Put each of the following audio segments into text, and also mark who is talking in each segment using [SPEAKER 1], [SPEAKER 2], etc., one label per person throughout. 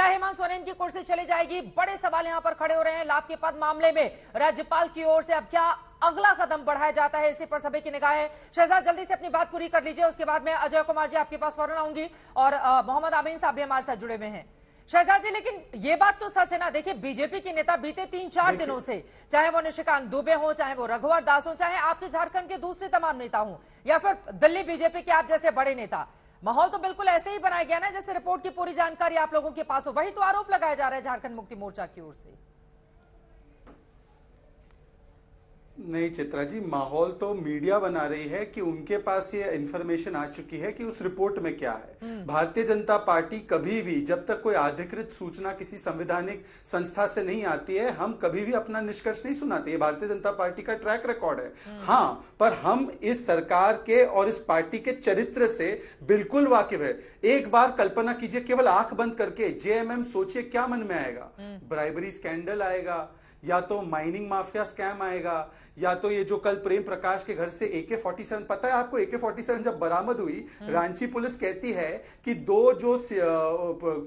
[SPEAKER 1] क्या हेमंत सोरेन की कुर्सी चली जाएगी? बड़े सवाल यहां पर खड़े हो रहे हैं। लाभ के पद मामले में राज्यपाल की ओर से अब क्या अगला कदम बढ़ाया जाता है, इसी पर सभी की निगाह है। शहजाद जल्दी से अपनी बात पूरी कर लीजिए, उसके बाद मैं अजय कुमार जी आपके पास फौरन आऊंगी और मोहम्मद आमीन साहब भी हमारे साथ जुड़े हुए हैं। शहजाद जी, लेकिन ये बात तो सच है ना, देखिए बीजेपी के नेता बीते 3-4 दिनों से, चाहे वो निशिकांत दुबे हो, चाहे वो रघुवर दास हो, चाहे आपके झारखंड के दूसरे तमाम नेता हो, या फिर दिल्ली बीजेपी के आप जैसे बड़े नेता, माहौल तो बिल्कुल ऐसे ही बनाया गया ना जैसे रिपोर्ट की पूरी जानकारी आप लोगों के पास हो। वही तो आरोप लगाया जा रहा है झारखंड मुक्ति मोर्चा की ओर से।
[SPEAKER 2] नहीं चित्रा जी, माहौल तो मीडिया बना रही है कि उनके पास ये इंफॉर्मेशन आ चुकी है कि उस रिपोर्ट में क्या है। भारतीय जनता पार्टी कभी भी, जब तक कोई अधिकृत सूचना किसी संवैधानिक संस्था से नहीं आती है, हम कभी भी अपना निष्कर्ष नहीं सुनाते। ये भारतीय जनता पार्टी का ट्रैक रिकॉर्ड है। हाँ, पर हम इस सरकार के और इस पार्टी के चरित्र से बिल्कुल वाकिफ है। एक बार कल्पना कीजिए, केवल आंख बंद करके जेएमएम सोचिए क्या मन में आएगा। ब्राइबरी स्कैंडल आएगा, या तो माइनिंग माफिया स्कैम आएगा, या तो ये जो कल प्रेम प्रकाश के घर से AK-47, पता है आपको AK-47 जब बरामद हुई, रांची पुलिस कहती है कि दो जो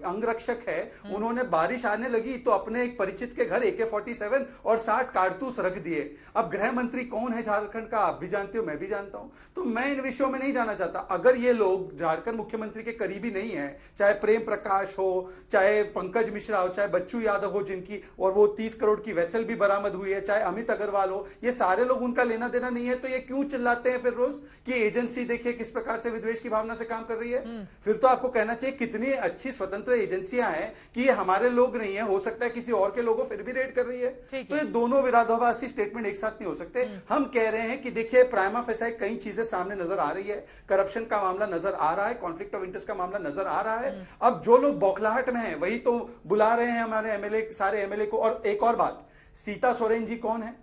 [SPEAKER 2] अंगरक्षक है उन्होंने बारिश आने लगी तो अपने एक परिचित के घर AK-47 और 60 कारतूस रख दिए। अब गृह मंत्री कौन है झारखंड का, आप भी जानते हो, मैं भी जानता हूं, तो मैं इन विषयों में नहीं जाना चाहता। अगर ये लोग झारखंड मुख्यमंत्री के करीबी नहीं है, चाहे प्रेम प्रकाश हो, चाहे पंकज मिश्रा हो, चाहे बच्चू यादव हो जिनकी और वो 30 करोड़ की वेसल भी बरामद हुई है, चाहे अमित अग्रवाल हो, ये सारे लोग उनका लेना देना नहीं है, तो ये क्यों चिल्लाते हैं फिर रोज कि एजेंसी देखिए किस प्रकार से विद्वेष की भावना से काम कर रही है। फिर तो आपको कहना चाहिए कितनी अच्छी स्वतंत्र एजेंसियां हैं कि ये हमारे लोग नहीं है, हो सकता है किसी और के लोगों फिर भी रेड कर रही है। तो ये दोनों विरोधाभासी स्टेटमेंट एक साथ नहीं हो सकते। हम कह रहे हैं कि देखिए प्राइमा फेसाई कई चीजें सामने नजर आ रही है, करप्शन का मामला नजर आ रहा है, कॉन्फ्लिक्ट ऑफ इंटरेस्ट का मामला नजर आ रहा है। अब जो लोग बौखलाहट में हैं वही तो बुला रहे हैं हमारे एमएलए, सारे एमएलए को। और एक और बात, सीता सोरेन जी कौन है?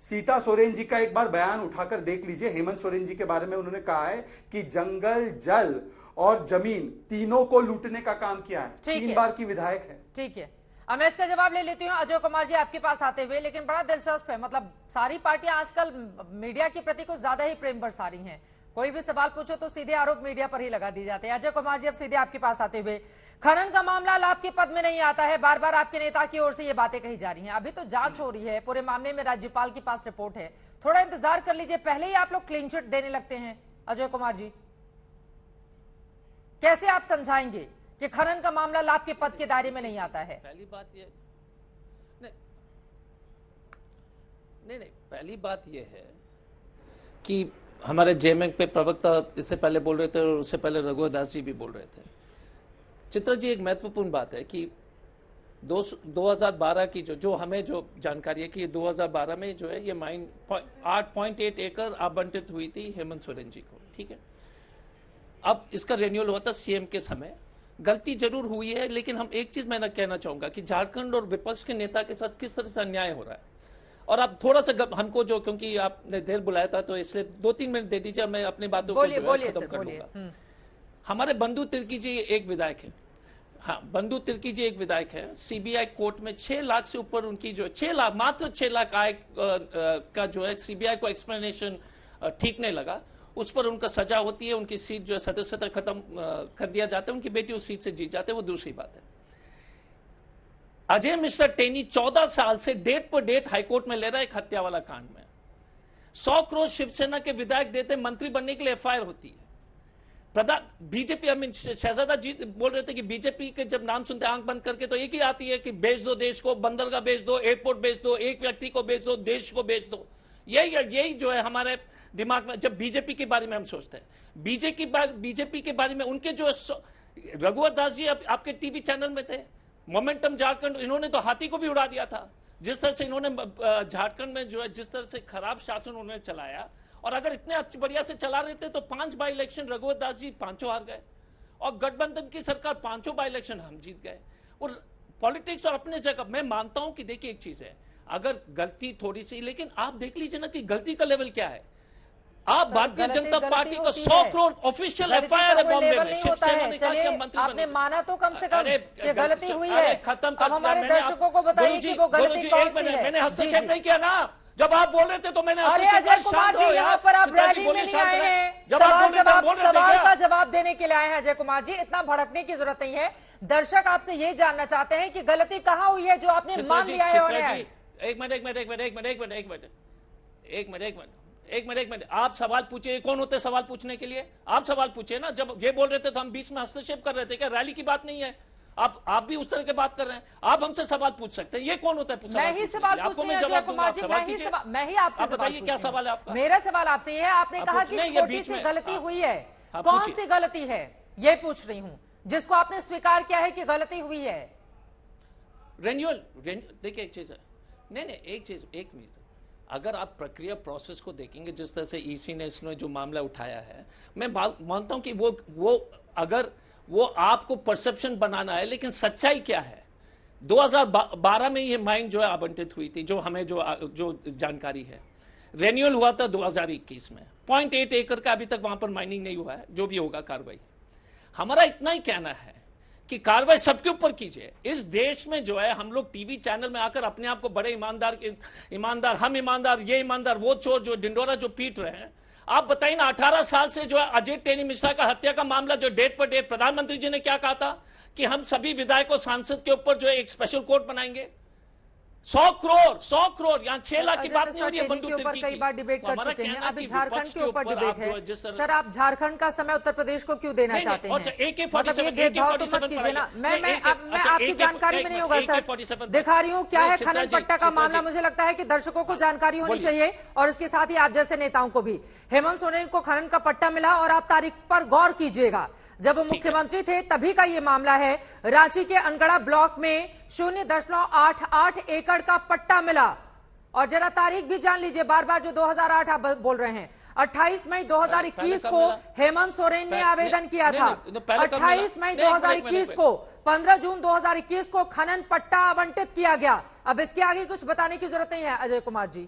[SPEAKER 2] सीता सोरेन जी का एक बार बयान उठाकर देख लीजिए। हेमंत सोरेन जी के बारे में उन्होंने कहा है कि जंगल, जल और जमीन तीनों को लूटने का काम किया है। 3 बार की विधायक है।
[SPEAKER 1] ठीक है, अब मैं इसका जवाब ले लेती हूँ अजय कुमार जी आपके पास आते हुए। लेकिन बड़ा दिलचस्प है, मतलब सारी पार्टियां आजकल मीडिया के प्रति कुछ ज्यादा ही प्रेम बरसा रही हैं। कोई भी सवाल पूछो तो सीधे आरोप मीडिया पर ही लगा दिए जाते हैं। अजय कुमार जी, अब सीधे आपके पास आते हुए, खनन का मामला लाभ के पद में नहीं आता है, बार बार आपके नेता की ओर से ये बातें कही जा रही हैं। अभी तो जांच हो रही है, पूरे मामले में राज्यपाल के पास रिपोर्ट है, थोड़ा इंतजार कर लीजिए, पहले ही आप लोग क्लीन चिट देने लगते हैं। अजय कुमार जी, कैसे आप समझाएंगे कि खनन का मामला लाभ के पद के दायरे में नहीं आता है?
[SPEAKER 3] पहली बात ये नहीं, पहली बात यह है कि हमारे जेएमएम पे प्रवक्ता इससे पहले बोल रहे थे और उससे पहले रघुवर दास जी भी बोल रहे थे। चित्रा जी, एक महत्वपूर्ण बात है कि 2012 की जो हमें जो जानकारी है कि 2012 में जो है ये माइन 8.8 एकड़ आवंटित हुई थी हेमंत सोरेन जी को। ठीक है, अब इसका रिन्यूअल हुआ था सीएम के समय। गलती जरूर हुई है, लेकिन हम एक चीज मैं कहना चाहूंगा कि झारखंड और विपक्ष के नेता के साथ किस तरह से अन्याय हो रहा है। और आप थोड़ा सा हमको जो, क्योंकि आपने देर बुलाया था तो इसलिए 2-3 मिनट दे दीजिए, मैं अपनी बातों को खत्म कर लूंगा। हमारे बंधु तिर्की जी एक विधायक है, हाँ बंधु तिर्की जी एक विधायक है। सीबीआई कोर्ट में 6 लाख से ऊपर उनकी जो 6 लाख, मात्र 6 लाख आय का जो है सीबीआई को एक्सप्लेनेशन ठीक नहीं लगा, उस पर उनका सजा होती है, उनकी सीट जो है सदस्यता खत्म कर दिया जाता है, उनकी बेटी उस सीट से जीत जाते हैं, वो दूसरी बात है। अजय मिश्रा टेनी 14 साल से डेट पर डेट हाईकोर्ट में ले रहा है एक हत्या वाला कांड में। 100 करोड़ शिवसेना के विधायक देते, मंत्री बनने के लिए एफआईआर होती है। बीजेपी, आई मीन शहजादा जी बोल रहे थे कि बीजेपी के जब नाम सुनते आंख बंद करके तो एक ही आती है कि बेच दो देश को, बंदरगाह बेच दो, एयरपोर्ट बेच दो, एक व्यक्ति को बेच दो, देश को बेच दो। यही जो है हमारे दिमाग में जब बीजेपी के बारे में हम सोचते हैं। बीजेपी के बारे में उनके जो रघुवर दास जी आपके टीवी चैनल में थे, मोमेंटम झारखंड, इन्होंने तो हाथी को भी उड़ा दिया था। जिस तरह से इन्होंने झारखंड में जो है जिस तरह से खराब शासन उन्होंने चलाया, और अगर इतने अच्छे बढ़िया से चला रहे थे तो 5 बाई इलेक्शन रघुवर दास जी 5 हार गए, और गठबंधन की सरकार 5 बाई इलेक्शन हम जीत गए। और पॉलिटिक्स और अपने जगह मैं मानता हूं कि देखिए एक चीज है, अगर गलती थोड़ी सी, लेकिन आप देख लीजिए ना कि गलती का लेवल क्या है। आप भारतीय जनता पार्टी को 100 करोड़ ऑफिशियल एफआईआर है बॉम्बे में, शिवसेना ने कहा कि मंत्री
[SPEAKER 1] आपने माना तो कम से कम कि गलती हुई है।
[SPEAKER 3] खत्म कर,
[SPEAKER 1] हमारे दर्शकों को बताइए कि वो गलती कौन सी है।
[SPEAKER 3] मैंने हस्तक्षेप नहीं किया ना, जब आप बोल रहे थे तो मैंने
[SPEAKER 1] अरे अजय कुमार जी, यहाँ पर आप रैली में नहीं आए हैं, सवाल का जवाब देने के लिए आए हैं। अजय कुमार जी, इतना भड़कने की जरूरत नहीं है। दर्शक आपसे ये जानना चाहते हैं कि गलती कहाँ हुई है जो आपने मान लिया है।
[SPEAKER 3] एक मिनट, आप सवाल पूछिए। कौन होते सवाल पूछने के लिए? आप सवाल पूछिए ना। जब ये बोल रहे थे तो हम बीच में हस्तक्षेप कर रहे थे क्या? रैली की बात नहीं है। आप भी उस तरह की बात कर रहे हैं। आप हमसे सवाल पूछ सकते हैं। ये कौन होता है?
[SPEAKER 1] मैं ही सवाल पूछ रही हूं अजय कुमार जी, मैं ही आपसे
[SPEAKER 3] बताइए क्या सवाल है आपका?
[SPEAKER 1] मेरा सवाल आपसे ये है, आपने कहा कि छोटी सी गलती हुई है। कौन सी गलती है ये पूछ रही हूं, जिसको आपने स्वीकार किया है कि गलती हुई है?
[SPEAKER 3] रेन्यूअल देखिए, एक चीज है। नहीं, एक मिनट। अगर आप प्रक्रिया प्रोसेस को देखेंगे, जिस तरह से ईसी ने इसने जो मामला उठाया है, मैं मानता हूं कि वो अगर वो आपको परसेप्शन बनाना है, लेकिन सच्चाई क्या है? 2012 में ये माइन जो है आवंटित हुई थी, जो हमें जो जानकारी है। रेन्यूअल हुआ था 2021 में। 0.8 एकड़ का अभी तक वहां पर माइनिंग नहीं हुआ है। जो भी होगा कार्रवाई, हमारा इतना ही कहना है कि कार्रवाई सबके ऊपर कीजिए। इस देश में जो है, हम लोग टीवी चैनल में आकर अपने आप को बड़े ईमानदार, हम ईमानदार, ये ईमानदार, वो चोर, जो ढिंडोरा जो पीट रहे हैं। आप बताइए ना, 18 साल से जो है अजय टेनी मिश्रा का हत्या का मामला, जो डेट पर डेट प्रधानमंत्री जी ने क्या कहा था कि हम सभी विधायकों, सांसद के ऊपर जो है एक स्पेशल कोर्ट बनाएंगे। 100 करोड़, यहाँ 6 लाख की बात नहीं हो रही है। बंदूक
[SPEAKER 1] ऊपर कई बार डिबेट कर चुके हैं। अभी झारखंड के ऊपर डिबेट है। सर, आप झारखंड का समय उत्तर प्रदेश को क्यों देना चाहते हैं? मतलब ये भेदभाव तो मत कीजिए ना। मैं आपकी जानकारी में नहीं होगा सर, दिखा रही हूँ क्या है खनन पट्टा का मामला। मुझे लगता है कि दर्शकों को जानकारी होनी चाहिए, और इसके साथ ही आप जैसे नेताओं को भी। हेमंत सोरेन को खनन का पट्टा मिला, और आप तारीख पर गौर कीजिएगा, जब वो मुख्यमंत्री थे तभी का ये मामला है। रांची के अनगढ़ा ब्लॉक में 0.88 एकड़ का पट्टा मिला। और जरा तारीख भी जान लीजिए, बार बार जो 2008 आप बोल रहे हैं। 28 मई 2021 को हेमंत सोरेन ने आवेदन किया था। 28 मई 2021 को, 15 जून 2021 को खनन पट्टा आवंटित किया गया। अब इसके आगे कुछ बताने की जरूरत नहीं है अजय कुमार जी।